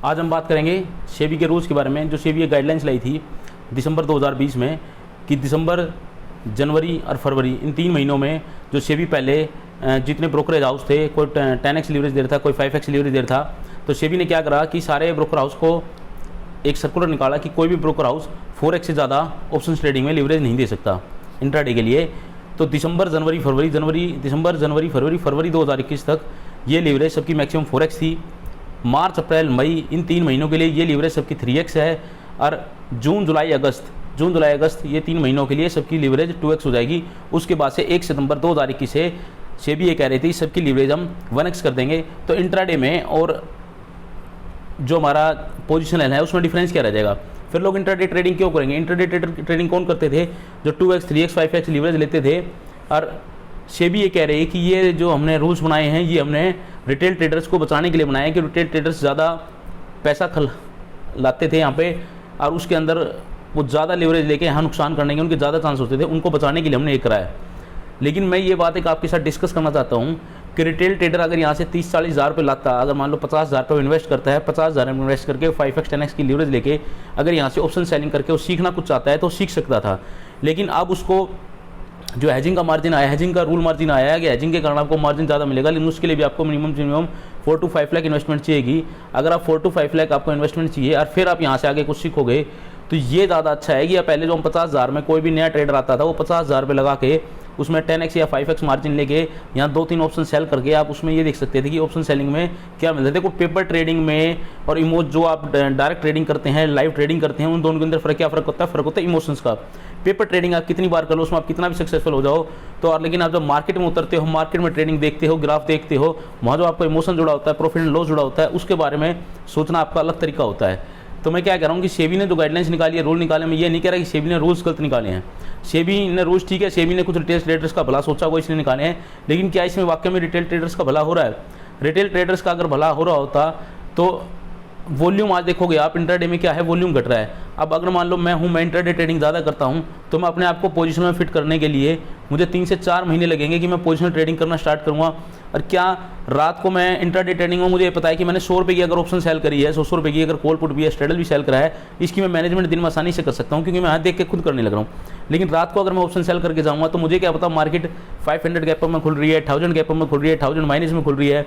आज हम बात करेंगे सेबी के रूल्स के बारे में। जो सेबी ने गाइडलाइंस लाई थी दिसंबर 2020 में कि दिसंबर, जनवरी और फरवरी इन 3 महीनों में जो सेबी पहले जितने ब्रोकरेज हाउस थे, कोई 10x लीवरेज दे रहा था, कोई 5x लीवरेज दे रहा था, तो सेबी ने क्या करा कि सारे ब्रोकर हाउस को एक सर्कुलर निकाला कि कोई भी ब्रोकर हाउस 4x से ज़्यादा ऑप्शन ट्रेडिंग में लीवरेज नहीं दे सकता इंट्राडे के लिए। तो दिसंबर, जनवरी, फरवरी, दिसंबर, जनवरी, फरवरी 2021 तक ये लीवरेज सबकी मैक्सिमम 4x थी। मार्च, अप्रैल, मई इन 3 महीनों के लिए ये लीवरेज सबकी 3x है। और जून, जुलाई, अगस्त ये 3 महीनों के लिए सबकी लीवरेज 2x हो जाएगी। उसके बाद से 1 सितंबर 2021 से सेबी ये कह रही थी सबकी लीवरेज हम 1x कर देंगे। तो इंट्राडे में और जो हमारा पोजिशनल है उसमें डिफरेंस क्या रह जाएगा। फिर लोग इंट्राडे ट्रेडिंग क्यों करेंगे? इंट्राडे ट्रेडिंग कौन करते थे? जो 2x, 3x, 5x लीवरेज लेते थे। और सेबी ये कह रही है कि ये जो हमने रूल्स बनाए हैं ये हमने रिटेल ट्रेडर्स को बचाने के लिए बनाए हैं कि रिटेल ट्रेडर्स ज़्यादा पैसा लाते थे यहाँ पे और उसके अंदर वो ज़्यादा लीवरेज लेके यहाँ नुकसान करने के उनके ज़्यादा चांस होते थे, उनको बचाने के लिए हमने ये कराया। लेकिन मैं ये बात एक आपके साथ डिस्कस करना चाहता हूँ कि रिटेल ट्रेडर अगर यहाँ से 30-40 हज़ार रुपये लाता, अगर मान लो 50 हज़ार रुपये इन्वेस्ट करता है, 50 हज़ार इन्वेस्ट करके 5x 10x की लीवरेज लेके अगर यहाँ से ऑप्शन सेलिंग करके वो सीखना कुछ चाहता है तो सीख सकता था। लेकिन अब उसको जो हैजिंग का मार्जिन आया, हैजिंग का रूल मार्जिन आया है कि हैजिंग के कारण आपको मार्जिन ज़्यादा मिलेगा, लेकिन उसके लिए भी आपको मिनिमम 4 to 5 लाख इन्वेस्टमेंट चाहिएगी। अगर आप 4 to 5 लाख आपको इन्वेस्टमेंट चाहिए और फिर आप यहाँ से आगे कुछ सीखोगे तो ये ज़्यादा अच्छा है कि या पहले जो हम 50 हज़ार में कोई भी नया ट्रेडर आता था वो 50 हज़ार रुपये लगा के उसमें 10x या 5x मार्जिन लेके यहाँ 2-3 ऑप्शन सेल करके आप उसमें ये देख सकते थे कि ऑप्शन सेलिंग में क्या मिलता है। देखो पेपर ट्रेडिंग में और जो आप डायरेक्ट ट्रेडिंग करते हैं, लाइव ट्रेडिंग करते हैं, उन दोनों के अंदर क्या फ़र्क होता है? फ़र्क होता है इमोशंस का। पेपर ट्रेडिंग आप कितनी बार कर लो, उसमें आप कितना भी सक्सेसफुल हो जाओ तो, और लेकिन आप जब मार्केट में उतरते हो, मार्केट में ट्रेडिंग देखते हो, ग्राफ देखते हो, वहाँ जो आपका इमोशन जुड़ा होता है, प्रॉफिट एंड लॉस जुड़ा होता है, उसके बारे में सोचना आपका अलग तरीका होता है। तो मैं क्या कह रहा हूँ कि सेबी ने जो गाइडलाइंस निकाली है, रूल निकाले, मैं ये नहीं कह रहा कि सेबी ने रूल्स गलत निकाले हैं। सेबी ने रूल्स ठीक है, सेबी ने कुछ रिटेल ट्रेडर्स का भला सोचा वो इसलिए निकाले हैं, लेकिन क्या इसमें वाकई में रिटेल ट्रेडर्स का भला हो रहा है? रिटेल ट्रेडर्स का अगर भला हो रहा होता तो वॉल्यूम आज देखोगे आप इंट्राडे में क्या है, वॉल्यूम घट रहा है। अब अगर मान लो मैं इंट्राडे ट्रेडिंग ज़्यादा करता हूँ तो मैं अपने आप को पोजीशन में फिट करने के लिए मुझे 3 से 4 महीने लगेंगे कि मैं पोजीशनल ट्रेडिंग करना स्टार्ट करूँगा। और क्या रात को मैं इंट्राडे ट्रेडिंग में मुझे पता है कि मैंने 100 रुपये की अगर ऑप्शन सेल करी है, 100 रुपये की अगर कॉल पुट भी है, स्ट्रेडल भी सेल करा है, इसकी मैं मैनेजमेंट दिन में आसानी से कर सकता हूँ क्योंकि मैं हाथ देख के खुद करने लग रहा हूँ। लेकिन रात को अगर मैं ऑप्शन सेल करके जाऊँगा तो मुझे क्या पता मार्केट 500 गैप में खुल रही है, 1000 गैप में खुल रही है, 1000 माइनस में खुल रही है।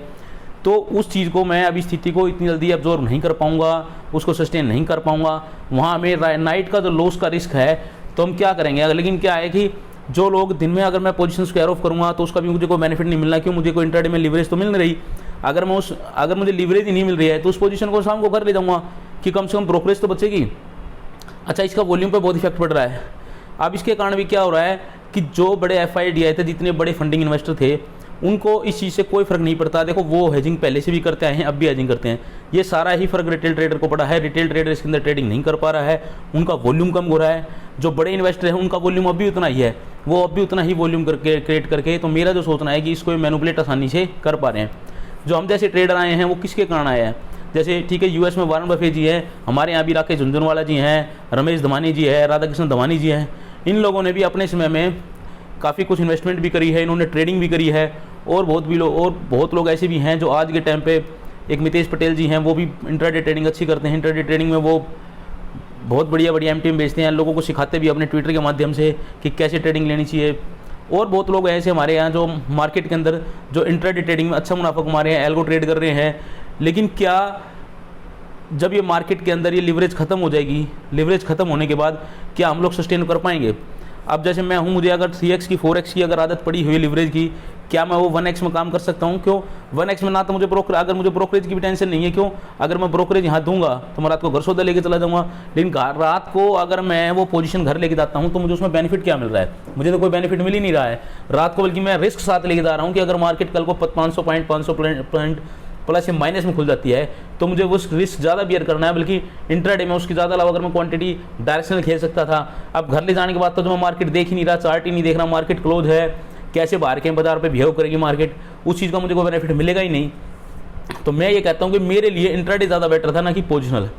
तो उस चीज़ को मैं अभी स्थिति को इतनी जल्दी एब्जॉर्व नहीं कर पाऊँगा, उसको सस्टेन नहीं कर पाऊँगा। वहाँ हमें नाइट का जो लॉस का रिस्क है तो हम क्या करेंगे? लेकिन क्या है कि जो लोग दिन में अगर मैं पोजीशन स्क्वायर ऑफ करूँगा तो उसका भी मुझे कोई बेनिफिट नहीं मिलना, क्यों? मुझे कोई इंट्राडे में लीवरेज तो मिल नहीं रही। अगर मुझे लीवरेज ही नहीं मिल रही है तो उस पोजीशन को शाम को घर ले जाऊँगा कि कम से कम ब्रोकरेज तो बचेगी। अच्छा, इसका वॉल्यूम पर बहुत इफेक्ट पड़ रहा है। अब इसके कारण भी क्या हो रहा है कि जो बड़े FIDI थे, जितने बड़े फंडिंग इन्वेस्टर थे, उनको इस चीज़ से कोई फ़र्क नहीं पड़ता। देखो वो हेजिंग पहले से भी करते आए हैं, अब भी हेजिंग करते हैं। ये सारा ही फ़र्क रिटेल ट्रेडर को पड़ा है। रिटेल ट्रेडर इसके अंदर ट्रेडिंग नहीं कर पा रहा है, उनका वॉल्यूम कम हो रहा है। जो बड़े इन्वेस्टर हैं उनका वॉल्यूम अब भी उतना ही है, वो अब भी उतना ही वॉल्यूम करके क्रिएट करके, तो मेरा जो सोचना है कि इसको मैनिपुलेट आसानी से कर पा रहे हैं। जो हम जैसे ट्रेडर आए हैं वो किसके कारण आए हैं? जैसे ठीक है US में वारन बफे जी है, हमारे यहाँ भी राकेश झुंझुनवाला जी हैं, रमेश धमानी जी है, राधा कृष्ण धमानी जी हैं। इन लोगों ने भी अपने समय में काफ़ी कुछ इन्वेस्टमेंट भी करी है, इन्होंने ट्रेडिंग भी करी है। और बहुत लोग ऐसे भी हैं जो आज के टाइम पे, एक मितेश पटेल जी हैं, वो भी इंट्राडे ट्रेडिंग अच्छी करते हैं। इंट्राडे ट्रेडिंग में वो बहुत बढ़िया MTM बेचते हैं, लोगों को सिखाते भी अपने ट्विटर के माध्यम से कि कैसे ट्रेडिंग लेनी चाहिए। और बहुत लोग ऐसे हमारे यहाँ जो मार्केट के अंदर जो इंट्राडे ट्रेडिंग में अच्छा मुनाफा कमा रहे हैं, एल्गो ट्रेड कर रहे हैं। लेकिन क्या जब ये मार्केट के अंदर ये लीवरेज खत्म हो जाएगी, लीवरेज खत्म होने के बाद क्या हम लोग सस्टेन कर पाएंगे? अब जैसे मैं हूँ, मुझे अगर 3x की 4x की अगर आदत पड़ी हुई लीवरेज की, क्या मैं वो 1x में काम कर सकता हूँ? क्यों 1x में? ना तो मुझे अगर मुझे ब्रोकरेज की भी टेंशन नहीं है, क्यों? अगर मैं ब्रोकरेज यहाँ दूंगा तो मैं रात को घर सौदा लेके चला जाऊँगा। लेकिन रात को अगर मैं वो पोजीशन घर लेके जाता हूँ तो मुझे उसमें बेनिफिट क्या मिल रहा है? मुझे तो कोई बेनिफिट मिल ही नहीं रहा है रात को, बल्कि मैं रिस्क साथ लेके जा रहा हूँ कि अगर मार्केट कल को 500 पॉइंट प्लस या माइनस में खुल जाती है तो मुझे वो रिस्क ज़्यादा बियर करना है। बल्कि इंट्राडे में उसकी ज़्यादा अलावा अगर मैं क्वांटिटी डायरेक्शनल खेल सकता था, अब घर ले जाने के बाद तो जो मैं मार्केट देख ही नहीं रहा, चार्ट ही नहीं देख रहा, मार्केट क्लोज है, कैसे बाहर के बाजार पे बिहेव करेगी मार्केट, उस चीज़ का मुझे कोई बेनिफिट मिलेगा ही नहीं। तो मैं ये कहता हूँ कि मेरे लिए इंट्राडे ज़्यादा बेटर था ना कि पोजिशनल।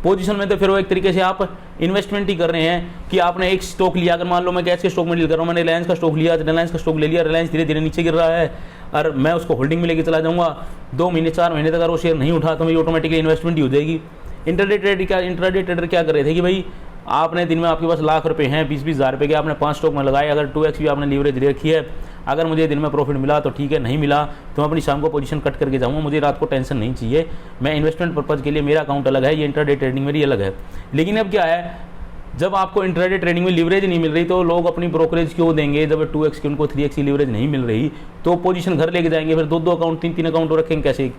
पोजीशन में तो फिर वो एक तरीके से आप इन्वेस्टमेंट ही कर रहे हैं कि आपने एक स्टॉक लिया। अगर मान लो मैं गैस के स्टॉक में डील कर रहा हूँ, मैंने रिलायंस का स्टॉक लिया, रिलायंस का स्टॉक ले लिया, रिलायंस धीरे धीरे नीचे गिर रहा है और मैं उसको होल्डिंग में लेके चला जाऊँगा, 2 महीने 4 महीने तक अगर वो शेयर नहीं उठा तो मेरी ऑटोमेटिकली इन्वेस्टमेंट ही हो जाएगी। इंट्राडे ट्रेडर क्या कर रहे थे कि भाई आपने दिन में आपके पास लाख रुपए हैं, 20-20 हज़ार रुपये के आपने 5 स्टॉक में लगाए, अगर 2x भी आपने लीवरेज रखी है, अगर मुझे दिन में प्रॉफिट मिला तो ठीक है, नहीं मिला तो मैं अपनी शाम को पोजीशन कट करके जाऊँगा, मुझे रात को टेंशन नहीं चाहिए। मैं इन्वेस्टमेंट पर्पज़ के लिए मेरा अकाउंट अलग है, ये इंट्राडे ट्रेडिंग मेरी अलग है। लेकिन अब क्या है, जब आपको इंट्राडे ट्रेडिंग में लीवरेज नहीं मिल रही तो लोग अपनी ब्रोकरेज क्यों देंगे? जब 2x की उनको 3x की लीवरेज नहीं मिल रही तो पोजीशन घर लेके जाएंगे, फिर 2-2 अकाउंट 3-3 अकाउंट रखेंगे कैसे?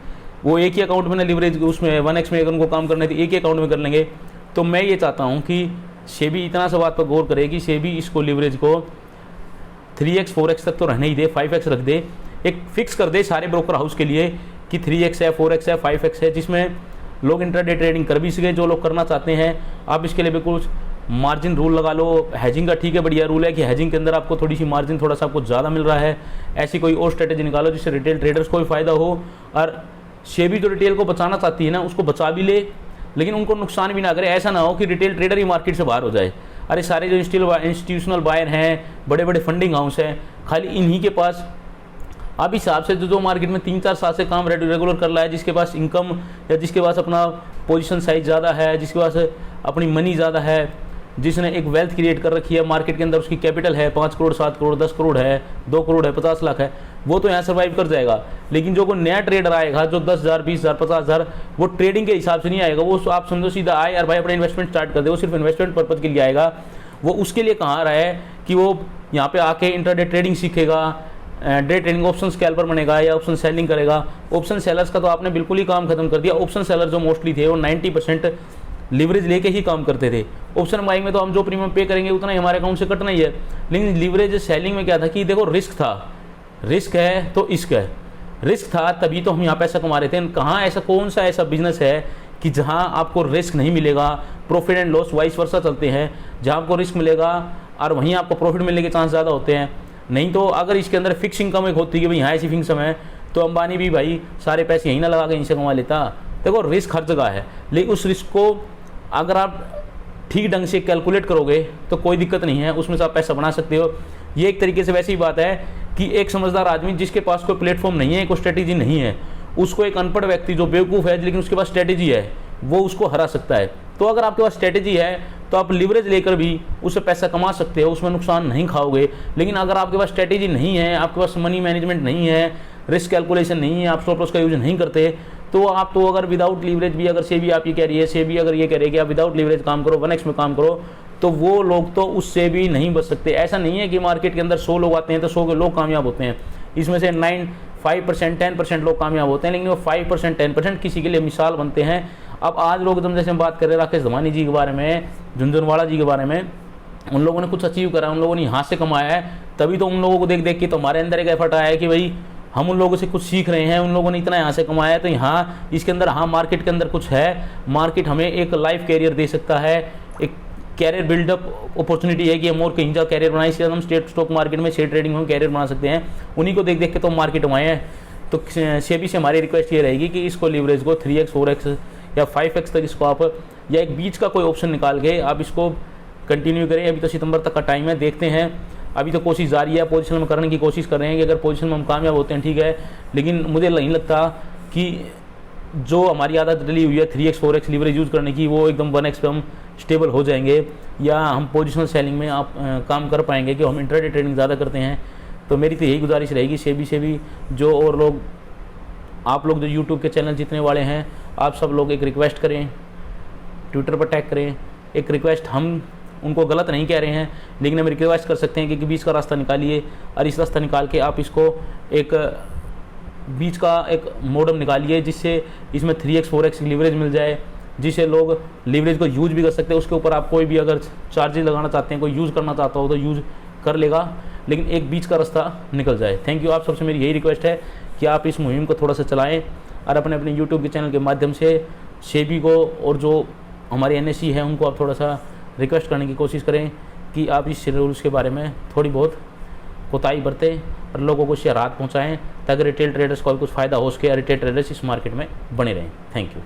वो एक ही अकाउंट में ना लीवरेज उसमें 1x में अगर उनको काम करना है तो एक ही अकाउंट में कर लेंगे। तो मैं ये चाहता हूँ कि सेबी इतना सा बात पर गौर करे कि सेबी इसको लीवरेज को 3x 4x तक तो रहने ही दे, 5x रख दे, एक फिक्स कर दे सारे ब्रोकर हाउस के लिए कि 3x है, 4x है, 5x है, जिसमें लोग इंट्राडे ट्रेडिंग कर भी सके। जो लोग करना चाहते हैं आप इसके लिए बिल्कुल मार्जिन रूल लगा लो। हैजिंग का ठीक है, बढ़िया रूल है कि हैजिंग के अंदर आपको थोड़ी सी मार्जिन थोड़ा सा आपको ज़्यादा मिल रहा है। ऐसी कोई और स्ट्रेटेजी निकालो जिससे रिटेल ट्रेडर्स को भी फ़ायदा हो, और सेबी जो रिटेल को बचाना चाहती है ना उसको बचा भी ले, लेकिन उनको नुकसान भी ना करे। ऐसा ना हो कि रिटेल ट्रेडर ही मार्केट से बाहर हो जाए। अरे सारे जो इंस्टीट्यूशनल बायर हैं, बड़े बड़े फंडिंग हाउस हैं, खाली इन्हीं के पास अब हिसाब से जो मार्केट में 3-4 साल से काम रेगुलर कर रहा है, जिसके पास इनकम या जिसके पास अपना पोजीशन साइज ज़्यादा है, जिसके पास अपनी मनी ज़्यादा है, जिसने एक वेल्थ क्रिएट कर रखी है मार्केट के अंदर, उसकी कैपिटल है 5 करोड़ 7 करोड़ 10 करोड़ है, 2 करोड़ है, 50 लाख है, वो तो यहाँ सर्वाइव कर जाएगा। लेकिन जो कोई नया ट्रेडर आएगा जो 10,000 20,000 50,000, वो ट्रेडिंग के हिसाब से नहीं आएगा। वो आप समझो सीधा आए यार भाई अपना इन्वेस्टमेंट स्टार्ट कर दे, वो सिर्फ इन्वेस्टमेंट पर्पज़ के लिए आएगा। वो उसके लिए कहाँ रहा है कि वो यहाँ पे आके इंट्राडे ट्रेडिंग सीखेगा, डे ट्रेडिंग ऑप्शन स्कैल्पर बनेगा या ऑप्शन सेलिंग करेगा। ऑप्शन सेलर्स का तो आपने बिल्कुल ही काम खत्म कर दिया। ऑप्शन सेलर जो मोस्टली थे वो 90% लीवरेज लेके ही काम करते थे। ऑप्शन बाइंग में तो हम जो प्रीमियम पे करेंगे उतना ही हमारे अकाउंट से कटना ही है। लेकिन लीवरेज सेलिंग में क्या था कि देखो रिस्क था, रिस्क है तो इश्क है। रिस्क था तभी तो हम यहाँ पैसा कमा रहे थे। कहाँ ऐसा कौन सा ऐसा बिजनेस है कि जहाँ आपको रिस्क नहीं मिलेगा, profit and loss vice versa चलते हैं, जहाँ आपको रिस्क मिलेगा और वहीं आपको प्रॉफिट मिलने के चांस ज़्यादा होते हैं। नहीं तो अगर इसके अंदर फिक्स इनकम एक होती है कि भाई यहाँ ऐसी फिक्स है तो अंबानी भी भाई सारे पैसे यहीं ना लगा के यहीं से कमा लेता। देखो रिस्क हर जगह है, लेकिन उस रिस्क को अगर आप ठीक ढंग से कैलकुलेट करोगे तो कोई दिक्कत नहीं है, उसमें से आप पैसा बना सकते हो। ये एक तरीके से वैसी बात है कि एक समझदार आदमी जिसके पास कोई प्लेटफॉर्म नहीं है, कोई स्ट्रेटेजी नहीं है, उसको एक अनपढ़ व्यक्ति जो बेवकूफ़ है लेकिन उसके पास स्ट्रेटेजी है, वो उसको हरा सकता है। तो अगर आपके पास स्ट्रेटेजी है तो आप लिवरेज लेकर भी उससे पैसा कमा सकते हो, उसमें नुकसान नहीं खाओगे। लेकिन अगर आपके पास स्ट्रेटेजी नहीं है, आपके पास मनी मैनेजमेंट नहीं है, रिस्क कैलकुलेशन नहीं है, आप स्टॉप लॉस का यूज नहीं करते, तो आप तो अगर विदाउट लीवरेज भी अगर सेबी आप ये कह रही है, सेबी अगर ये कह रही है कि आप विदाउट लीवरेज काम करो, 1x में काम करो, तो वो लोग तो उससे भी नहीं बच सकते। ऐसा नहीं है कि मार्केट के अंदर 100 लोग आते हैं तो 100 के लोग कामयाब होते हैं, इसमें से 5% 10% लोग कामयाब होते हैं, लेकिन वो 5% 10% किसी के लिए मिसाल बनते हैं। अब आज लोग एकदम जैसे हम बात कर रहे हैं राकेश धमानी जी के बारे में, झुनझुनवाला जी के बारे में, उन लोगों ने कुछ अचीव करा, उन लोगों ने यहाँ से कमाया है, तभी तो उन लोगों को देख देख के तो हमारे अंदर एक एफर्ट आया है कि भाई हम उन लोगों से कुछ सीख रहे हैं, उन लोगों ने इतना यहाँ से कमाया है तो यहाँ इसके अंदर हाँ मार्केट के अंदर कुछ है। मार्केट हमें एक लाइफ कैरियर दे सकता है, एक कैरियर बिल्डअप अपॉर्चुनिटी है कि हम और कहीं जा कैरियर बनाए, इसलिए हम स्टॉक मार्केट में शेयर ट्रेडिंग में हम कैरियर बना सकते हैं। उन्हीं को देख देख के तो मार्केट में आए हैं। तो सेबी से हमारी रिक्वेस्ट ये रहेगी कि इसको लीवरेज को 3x 4x या 5x तक इसको आप या एक बीच का कोई ऑप्शन निकाल के आप इसको कंटिन्यू करें। अभी तो सितंबर तक का टाइम है, देखते हैं। अभी तो कोशिश जारी है, पोजीशन में करने की कोशिश कर रहे हैं कि अगर पोजीशन में हम कामयाब होते हैं ठीक है, लेकिन मुझे नहीं लगता कि जो हमारी आदत डली हुई है 3x 4x लीवरेज यूज़ करने की, वो एकदम 1x पे हम स्टेबल हो जाएंगे या हम पोजिशनल सेलिंग में आप काम कर पाएंगे कि हम इंट्राडे ट्रेडिंग ज़्यादा करते हैं। तो मेरी तो यही गुजारिश रहेगी सेबी से भी, जो और लोग आप लोग जो यूट्यूब के चैनल जितने वाले हैं, आप सब लोग एक रिक्वेस्ट करें, ट्विटर पर टैग करें। एक रिक्वेस्ट, हम उनको गलत नहीं कह रहे हैं, लेकिन हम रिक्वेस्ट कर सकते हैं कि बीच का रास्ता निकालिए और इस रास्ता निकाल के आप इसको एक बीच का एक मॉडल निकालिए जिससे इसमें 3x 4x लीवरेज मिल जाए, जिससे लोग लीवरेज को यूज भी कर सकते हैं। उसके ऊपर आप कोई भी अगर चार्जेस लगाना चाहते हैं, कोई यूज़ करना चाहता हो तो यूज़ कर लेगा, लेकिन एक बीच का रास्ता निकल जाए। Thank you. आप सबसे मेरी यही रिक्वेस्ट है कि आप इस मुहिम को थोड़ा सा चलाएँ और अपने अपने यूट्यूब के चैनल के माध्यम से सेबी को और जो हमारे NSE है उनको आप थोड़ा सा रिक्वेस्ट करने की कोशिश करें कि आप इस रूल्स के बारे में थोड़ी बहुत कोताही बरतें और लोगों को इससे राहत पहुँचाएँ ताकि रिटेल ट्रेडर्स को कुछ फ़ायदा हो सके और रिटेल ट्रेडर्स इस मार्केट में बने रहें। Thank you.